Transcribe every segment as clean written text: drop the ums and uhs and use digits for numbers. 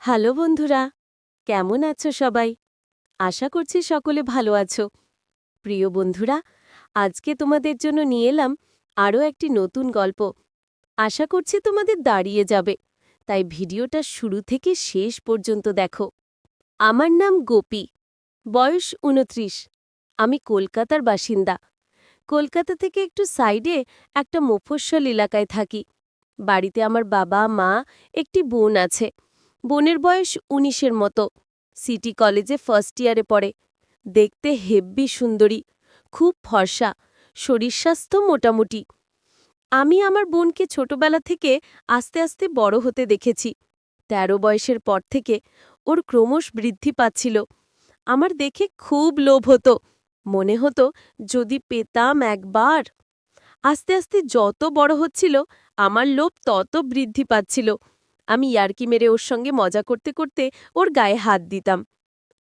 Hello বন্ধুরা, কেমন আছো সবাই? আশা করছি সকলে ভালো আছো। প্রিয় বন্ধুরা, আজকে তোমাদের জন্য নিয়ে এলাম আরও একটি নতুন গল্প। আশা করছি তোমাদের দাঁড়িয়ে যাবে, তাই ভিডিওটা শুরু থেকে শেষ পর্যন্ত দেখো। আমার নাম গোপী, বয়স ২৯। আমি কলকাতার বাসিন্দা। কলকাতা থেকে একটু সাইডে একটা মফস্বল এলাকায় থাকি। বাড়িতে আমার বাবা, মা, একটি বোন আছে। বোনের বয়স ১৯-এর মতো। সিটি কলেজে ফার্স্ট ইয়ারে পড়ে। দেখতে হেব্বি সুন্দরী, খুব ফর্সা, শরীর স্বাস্থ্য মোটামুটি। আমি আমার বোনকে ছোটবেলা থেকে আস্তে আস্তে বড় হতে দেখেছি। ১৩ বয়সের পর থেকে ওর ক্রমশ বৃদ্ধি পাচ্ছিল। আমার দেখে খুব লোভ হতো। মনে হতো যদি পেতাম একবার। আস্তে আস্তে যত বড় হচ্ছিল আমার লোভ তত বৃদ্ধি পাচ্ছিল। আমি ইয়ার্কি মেরে ওর সঙ্গে মজা করতে করতে ওর গায়ে হাত দিতাম।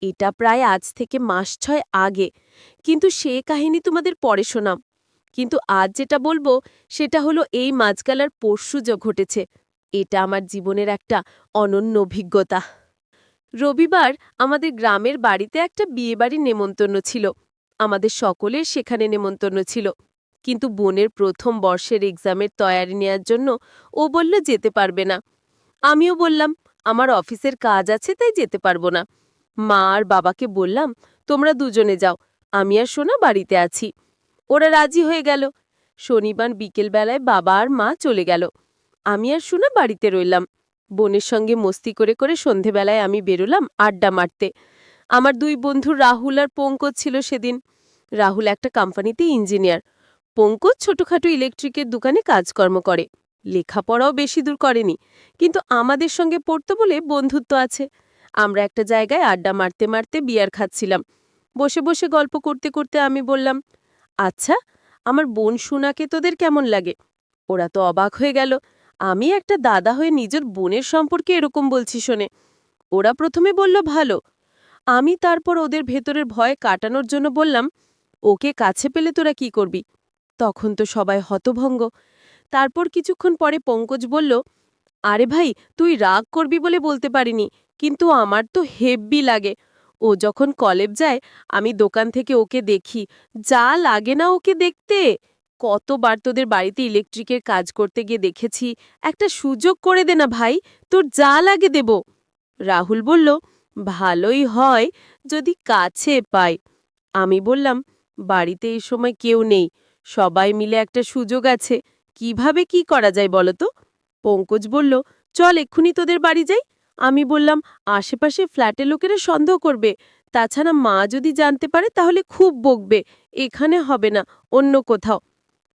এটা প্রায় আজ থেকে মাস ৬ আগে, কিন্তু সে কাহিনী তোমাদের পরে শোনাম। কিন্তু আজ যেটা বলবো সেটা হলো এই মাঝকালার পরশু যা ঘটেছে। এটা আমার জীবনের একটা অনন্য অভিজ্ঞতা। রবিবার আমাদের গ্রামের বাড়িতে একটা বিয়েবাড়ির নেমন্তন্ন ছিল। আমাদের সকলের সেখানে নেমন্তন্ন ছিল, কিন্তু বোনের প্রথম বর্ষের এক্সামের তয়ারি নেয়ার জন্য ও বলল যেতে পারবে না। আমিও বললাম আমার অফিসের কাজ আছে, তাই যেতে পারবো না। মা আর বাবাকে বললাম তোমরা দুজনে যাও, আমি আর সোনা বাড়িতে আছি। ওরা রাজি হয়ে গেল। শনিবার বিকেলবেলায় বাবা আর মা চলে গেল। আমি আর সোনা বাড়িতে রইলাম। বোনের সঙ্গে মস্তি করে করে সন্ধেবেলায় আমি বেরোলাম আড্ডা মারতে। আমার দুই বন্ধু রাহুল আর পঙ্কজ ছিল সেদিন। রাহুল একটা কোম্পানিতে ইঞ্জিনিয়ার। পঙ্কজ ছোটখাটো ইলেকট্রিকের দোকানে কাজকর্ম করে। লেখাপড়াও বেশি দূর করেনি, কিন্তু আমাদের সঙ্গে পড়তো বলে বন্ধুত্ব আছে। আমরা একটা জায়গায় আড্ডা মারতে মারতে বিয়ার খাচ্ছিলাম। বসে বসে গল্প করতে করতে আমি বললাম, আচ্ছা, আমার বোন সুনাকে তোদের কেমন লাগে? ওরা তো অবাক হয়ে গেল। আমি একটা দাদা হয়ে নিজের বোনের সম্পর্কে এরকম বলছি শোনে। ওরা প্রথমে বলল ভালো। আমি তারপর ওদের ভেতরের ভয় কাটানোর জন্য বললাম, ওকে কাছে পেলে তোরা কি করবি? তখন তো সবাই হতভঙ্গ। তারপর কিছুক্ষণ পরে পঙ্কজ বলল, আরে ভাই, তুই রাগ করবি বলে বলতে পারিনি, কিন্তু আমার তো হেব্বি লাগে। ও যখন কলেজ যায় আমি দোকান থেকে ওকে দেখি, যা লাগে না ওকে দেখতে। কতবার তোদের বাড়িতে ইলেকট্রিকের কাজ করতে গিয়ে দেখেছি। একটা সুযোগ করে দে না ভাই, তোর যা লাগে দেব। রাহুল বলল, ভালোই হয় যদি কাছে পাই। আমি বললাম, বাড়িতে এই সময় কেউ নেই, সবাই মিলে একটা সুযোগ আছে, কিভাবে কি করা যায় বলো তো? পঙ্কজ বলল, চল এক্ষুনি তোদের বাড়ি যাই। আমি বললাম, আশেপাশে ফ্ল্যাটের লোকেরা সন্দেহ করবে, তাছাড়া মা যদি জানতে পারে তাহলে খুব বকবে। এখানে হবে না, অন্য কোথাও।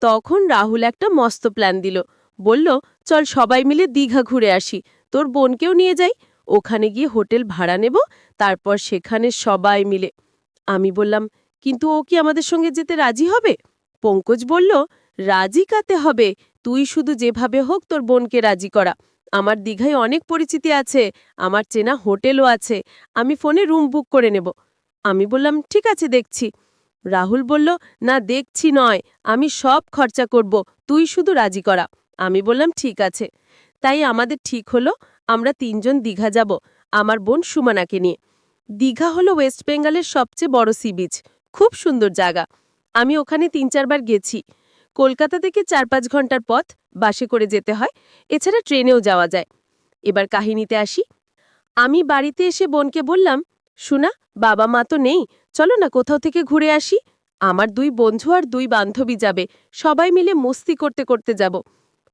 তখন রাহুল একটা মস্ত প্ল্যান দিল। বলল, চল সবাই মিলে দীঘা ঘুরে আসি, তোর বোনকেও নিয়ে যাই। ওখানে গিয়ে হোটেল ভাড়া নেব, তারপর সেখানে সবাই মিলে। আমি বললাম, কিন্তু ও কি আমাদের সঙ্গে যেতে রাজি হবে? পঙ্কজ বলল, রাজি কাতে হবে, তুই শুধু যেভাবে হোক তোর বোনকে রাজি করা। আমার দীঘায় অনেক পরিচিতি আছে, আমার চেনা হোটেলও আছে, আমি ফোনে রুম বুক করে নেব। আমি বললাম, ঠিক আছে, দেখছি। রাহুল বলল, না দেখছি নয়, আমি সব খরচা করব, তুই শুধু রাজি করা। আমি বললাম, ঠিক আছে। তাই আমাদের ঠিক হলো আমরা ৩ জন দীঘা যাব, আমার বোন সুমানাকে নিয়ে। দীঘা হলো ওয়েস্ট বেঙ্গলের সবচেয়ে বড় সি বিচ। খুব সুন্দর জায়গা। আমি ওখানে ৩-৪ বার গেছি। কলকাতা থেকে ৪-৫ ঘন্টার পথ, বাসে করে যেতে হয়। এছাড়া ট্রেনেও যাওয়া যায়। এবার কাহিনীতে আসি। আমি বাড়িতে এসে বোনকে বললাম, শুনা, বাবা মা তো নেই, চলো না কোথাও থেকে ঘুরে আসি। আমার ২ বন্ধু আর ২ বান্ধবী যাবে, সবাই মিলে মস্তি করতে করতে যাব।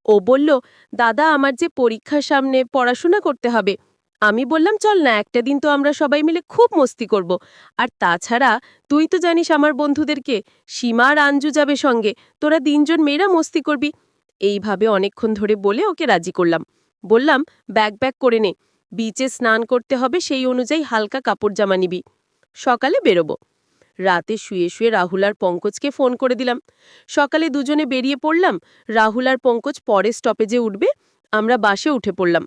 ও বলল, দাদা আমার যে পরীক্ষার সামনে পড়াশোনা করতে হবে। আমি বললাম, চল না, একটা দিন তো আমরা সবাই মিলে খুব মস্তি করব। আর তাছাড়া তুই তো জানিস আমার বন্ধুদেরকে, সীমা আর আঞ্জু যাবে সঙ্গে, তোরা ৩ জন মেয়েরা মস্তি করবি। এইভাবে অনেকক্ষণ ধরে বলে ওকে রাজি করলাম। বললাম, ব্যাগ ব্যাগ করে নে, বিচে স্নান করতে হবে, সেই অনুযায়ী হালকা কাপড় জামা নিবি। সকালে বেরোবো। রাতে শুয়ে শুয়ে রাহুল আর পঙ্কজকে ফোন করে দিলাম। সকালে দুজনে বেরিয়ে পড়লাম। রাহুল আর পঙ্কজ পরের স্টপেজে উঠবে, আমরা বাসে উঠে পড়লাম।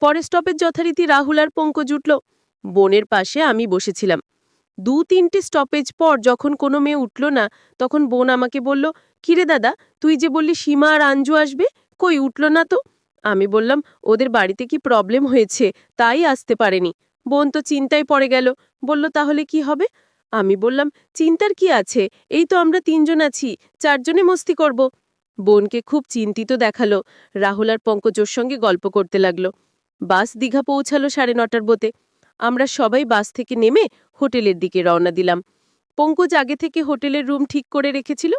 পরের স্টপেজ যথারীতি রাহুল আর পঙ্কজ উঠল। বোনের পাশে আমি বসেছিলাম। ২-৩টে স্টপেজ পর যখন কোনো মেয়ে উঠল না, তখন বোন আমাকে বলল, কিরে দাদা, তুই যে বললি সীমা আর আঞ্জু আসবে, কই উঠল না তো? আমি বললাম, ওদের বাড়িতে কি প্রবলেম হয়েছে, তাই আসতে পারেনি। বোন তো চিন্তায় পড়ে গেল। বলল, তাহলে কি হবে? আমি বললাম, চিন্তার কি আছে, এই তো আমরা ৩ জন আছি, ৪ জনে মস্তি করব। বোনকে খুব চিন্তিত দেখালো। রাহুল আর পঙ্কজ ওর সঙ্গে গল্প করতে লাগলো। বাস দীঘা পৌঁছালো ৯:৩০ বোতে। আমরা সবাই বাস থেকে নেমে হোটেলের দিকে রওনা দিলাম। পঙ্কজ আগে থেকে হোটেলের রুম ঠিক করে রেখেছিল।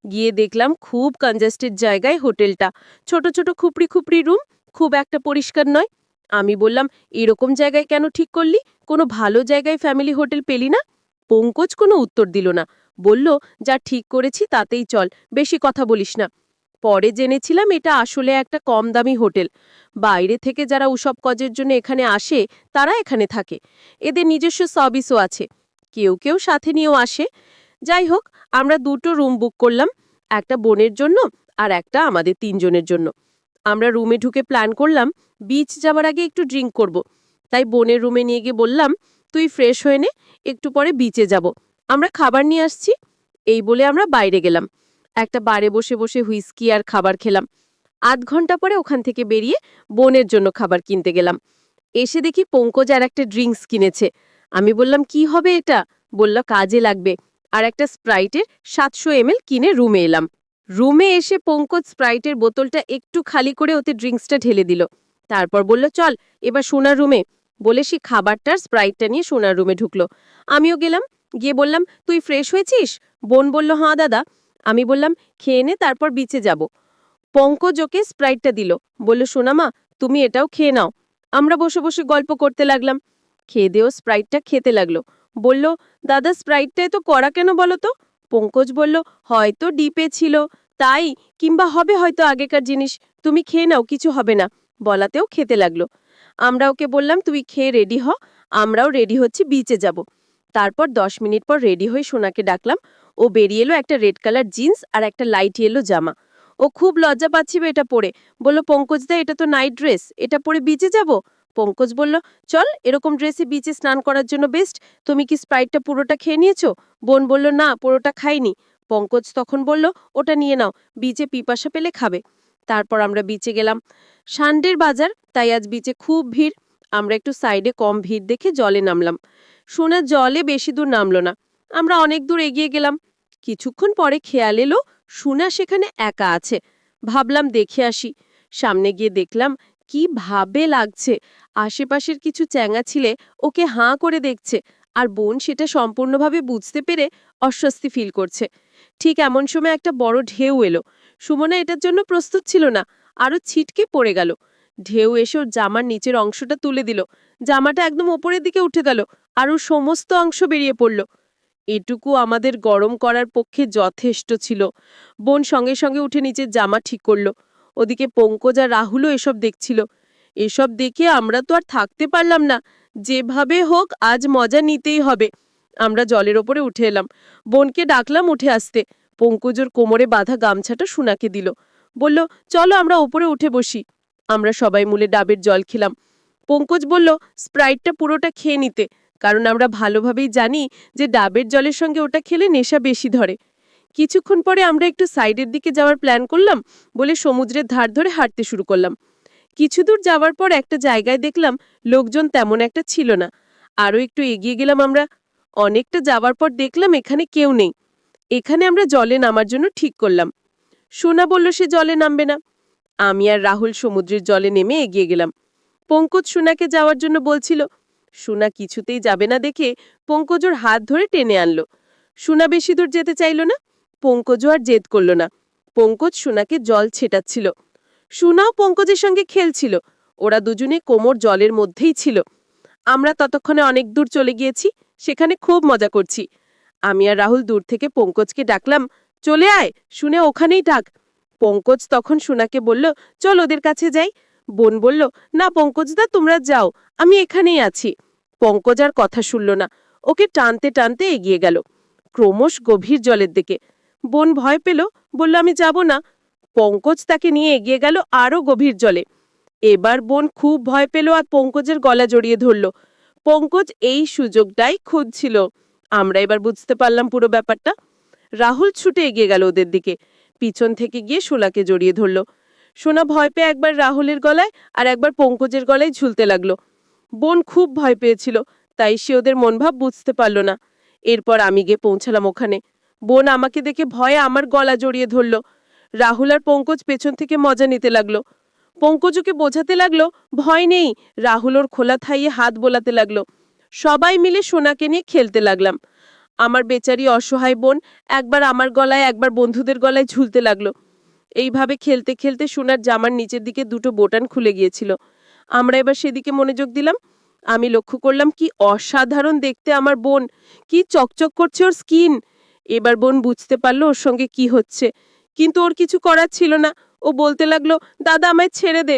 গিয়ে দেখলাম খুব কনজেস্টেড জায়গায় হোটেলটা। ছোট ছোট খুপড়ি খুপড়ি রুম, খুব একটা পরিষ্কার নয়। আমি বললাম, এরকম জায়গায় কেন ঠিক করলি? কোনো ভালো জায়গায় ফ্যামিলি হোটেল পেলি না? পঙ্কজ কোনো উত্তর দিল না। বলল, যা ঠিক করেছি তাতেই চল, বেশি কথা বলিস না। পরে জেনেছিলাম এটা আসলে একটা কম দামি হোটেল। বাইরে থেকে যারা ওসব কাজের জন্য এখানে আসে তারা এখানে থাকে। এদের নিজস্ব সার্ভিসও আছে। কেউ কেউ সাথে নিয়েও আসে। যাই হোক, আমরা 2টো রুম বুক করলাম, একটা বোনের জন্য আর একটা আমাদের 3 জনের জন্য। আমরা রুমে ঢুকে প্ল্যান করলাম বিচ যাওয়ার আগে একটু ড্রিঙ্ক করব। তাই বোনের রুমে নিয়ে গিয়ে বললাম, তুই ফ্রেশ হয়ে নে, একটু পরে বিচে যাব, আমরা খাবার নিয়ে আসছি। এই বলে আমরা বাইরে গেলাম। একটা বারে বসে বসে হুইস্কি আর খাবার খেলাম। আধ ঘন্টা পরে ওখান থেকে বেরিয়ে বোনের জন্য খাবার কিনতে গেলাম। এসে দেখি পঙ্কজ আর একটা ড্রিঙ্কস কিনেছে। আমি বললাম, কি হবে এটা? বলল, কাজে লাগবে। আর একটা স্প্রাইটের 700 ml কিনে রুমে এলাম। রুমে এসে পঙ্কজ স্প্রাইটের বোতলটা একটু খালি করে ওতে ড্রিঙ্কসটা ঢেলে দিল। তারপর বলল, চল এবার সোনার রুমে। বলে সে খাবারটার স্প্রাইটটা নিয়ে সোনার রুমে ঢুকলো। আমিও গেলাম। গিয়ে বললাম, তুই ফ্রেশ হয়েছিস? বোন বলল, হাঁ দাদা। আমি বললাম, খেয়ে নে, তারপর বিচে যাব। পঙ্কজ ওকে স্প্রাইটটা দিল। বলল, সোনামা, তুমি এটাও খেয়ে নাও। আমরা বসে বসে গল্প করতে লাগলাম। খেয়ে দেও স্প্রাইটটা খেতে লাগলো। বলল, দাদা স্প্রাইটটা এত কড়া কেন বলো তো? পঙ্কজ বলল, হয়তো ডিপে ছিল তাই, কিংবা হবে হয়তো আগেকার জিনিস। তুমি খেয়ে নাও, কিছু হবে না। বলাতেও খেতে লাগলো। আমরা ওকে বললাম, তুই খেয়ে রেডি হ, আমরাও রেডি হচ্ছি, বিচে যাব। তারপর 10 মিনিট পর রেডি হয়ে সোনাকে ডাকলাম। ও বেরিয়ে এলো একটা রেড কালার জিন্স আর একটা লাইট ইয়েলো জামা। ও খুব লজ্জা পাচ্ছিল এটা পরে। বলল, পঙ্কজদা, এটা তো নাইট ড্রেস, এটা পরে বিচে যাব? পঙ্কজ বলল, চল, এরকম ড্রেসে বিচে স্নান করার জন্য বেস্ট। তুমি কি স্প্রাইটটা পুরোটা খেয়ে নিয়েছো? বোন বলল, না, পুরোটা খাইনি। পঙ্কজ তখন বলল, ওটা নিয়ে নাও, বিচে পিপাসা পেলে খাবে। তারপর আমরা বিচে গেলাম। সানডের বাজার, তাই আজ বিচে খুব ভিড়। আমরা একটু সাইডে কম ভিড় দেখে জলে নামলাম। সোনা জলে বেশি দূর নামলো না। আমরা অনেক দূর এগিয়ে গেলাম। কিছুক্ষণ পরে খেয়াল এলো সোনা সেখানে একা আছে। ভাবলাম দেখে আসি। সামনে গিয়ে দেখলাম কি ভাবে লাগছে। আশেপাশের কিছু চ্যাঙা ছিলে ওকে হাঁ করে দেখছে, আর বোন সেটা সম্পূর্ণভাবে বুঝতে পেরে অস্বস্তি ফিল করছে। ঠিক এমন সময় একটা বড় ঢেউ এলো। সুমনা এটার জন্য প্রস্তুত ছিল না, আরো ছিটকে পড়ে গেল। ঢেউ এসে ওর জামার নিচের অংশটা তুলে দিল। জামাটা একদম ওপরের দিকে উঠে গেল, আর ওর সমস্ত অংশ বেরিয়ে পড়ল। এটুকু আমাদের গরম করার পক্ষে যথেষ্ট ছিল। বোন সঙ্গে সঙ্গে উঠে নিচের জামা ঠিক করল। ওদিকে পঙ্কজ আর রাহুলও এসব দেখছিল। এসব দেখে আমরা তো আর থাকতে পারলাম না। যেভাবে হোক আজ মজা নিতেই হবে। আমরা জলের ওপরে উঠে এলাম। বোনকে ডাকলাম উঠে আসতে। পঙ্কজের কোমরে বাঁধা গামছাটা সোনাকে দিল। বলল, চলো আমরা ওপরে উঠে বসি। আমরা সবাই মিলে ডাবের জল খেলাম। পঙ্কজ বলল, স্প্রাইটটা পুরোটা খেয়ে নিতে, কারণ আমরা ভালোভাবেই জানি যে ডাবের জলের সঙ্গে ওটা খেলে নেশা বেশি ধরে। কিছুক্ষণ পরে আমরা একটু সাইডের দিকে যাওয়ার প্ল্যান করলাম বলে সমুদ্রের ধার ধরে হাঁটতে শুরু করলাম। কিছু দূর যাওয়ার পর একটা জায়গায় দেখলাম লোকজন তেমন একটা ছিল না। আরও একটু এগিয়ে গেলাম আমরা। অনেকটা যাওয়ার পর দেখলাম এখানে কেউ নেই। এখানে আমরা জলে নামার জন্য ঠিক করলাম। সোনা বলল সে জলে নামবে না। আমি আর রাহুল সমুদ্রের জলে নেমে এগিয়ে গেলাম। পঙ্কজ সোনাকে যাওয়ার জন্য বলছিল। সোনা কিছুতেই যাবে না দেখে পঙ্কজ ওর হাত ধরে টেনে আনলো। সোনা বেশি দূর যেতে চাইল না। পঙ্কজও আর জেদ করল না। পঙ্কজ সোনাকে জল ছেটাচ্ছিল। সোনাও পঙ্কজের সঙ্গে খেলছিল। ওরা দুজনে কোমর জলের মধ্যেই ছিল। আমরা ততক্ষণে অনেক দূর চলে গিয়েছি, সেখানে খুব মজা করছি। আমি আর রাহুল দূর থেকে পঙ্কজকে ডাকলাম, চলে আয়, শুনে ওখানেই ডাক। পঙ্কজ তখন সোনাকে বলল, চল ওদের কাছে যাই। বোন বলল, না পঙ্কজদা, তোমরা যাও, আমি এখানেই আছি। পঙ্কজ আর কথা শুনল না। ওকে টানতে টানতে এগিয়ে গেল ক্রমশ গভীর জলের দিকে। বোন ভয় পেল, বলল, আমি যাব না। পঙ্কজ তাকে নিয়ে এগিয়ে গেল আরও গভীর জলে। এবার বোন খুব ভয় পেল আর পঙ্কজের গলা জড়িয়ে ধরল। পঙ্কজ এই সুযোগটাই খুঁজছিল। আমরা এবার বুঝতে পারলাম পুরো ব্যাপারটা। রাহুল ছুটে এগিয়ে গেল ওদের দিকে। পিছন থেকে গিয়ে শোলাকে জড়িয়ে ধরল। সোনা ভয় পেয়ে একবার রাহুলের গলায় আর একবার পঙ্কজের গলায় ঝুলতে লাগলো। বোন খুব ভয় পেয়েছিল, তাই সে ওদের মনোভাব বুঝতে পারল না। এরপর আমি গিয়ে পৌঁছালাম ওখানে। বোন আমাকে দেখে ভয়ে আমার গলা জড়িয়ে ধরল। রাহুল আর পঙ্কজ পেছন থেকে মজা নিতে লাগলো। পঙ্কজ ওকে বোঝাতে লাগলো ভয় নেই, রাহুল ওর খোলা থাইয়ে হাত বোলাতে লাগলো। সবাই মিলে সোনাকে নিয়ে খেলতে লাগলাম। আমার বেচারি অসহায় বোন একবার আমার গলায় একবার বন্ধুদের গলায় ঝুলতে লাগলো। এইভাবে খেলতে খেলতে সোনার জামার নিচের দিকে দুটো বোতাম খুলে গিয়েছিল। আমরা এবার সেদিকে মনোযোগ দিলাম। আমি লক্ষ্য করলাম কি অসাধারণ দেখতে আমার বোন, কি চকচক করছে ওর স্কিন। এবার বোন বুঝতে পারলো ওর সঙ্গে কি হচ্ছে, কিন্তু ওর কিছু করার ছিল না। ও বলতে লাগলো, দাদা আমায় ছেড়ে দে।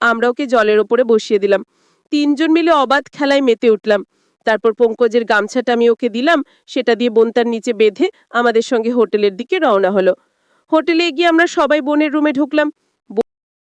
আমরা ওকে জলের ওপরে বসিয়ে দিলাম। তিনজন মিলে অবাধ খেলায় মেতে উঠলাম। তারপর পঙ্কজের গামছাটা আমি ওকে দিলাম, সেটা দিয়ে বোন তার নিচে বেঁধে আমাদের সঙ্গে হোটেলের দিকে রওনা হলো। হোটেলে গিয়ে আমরা সবাই বোনের রুমে ঢুকলাম।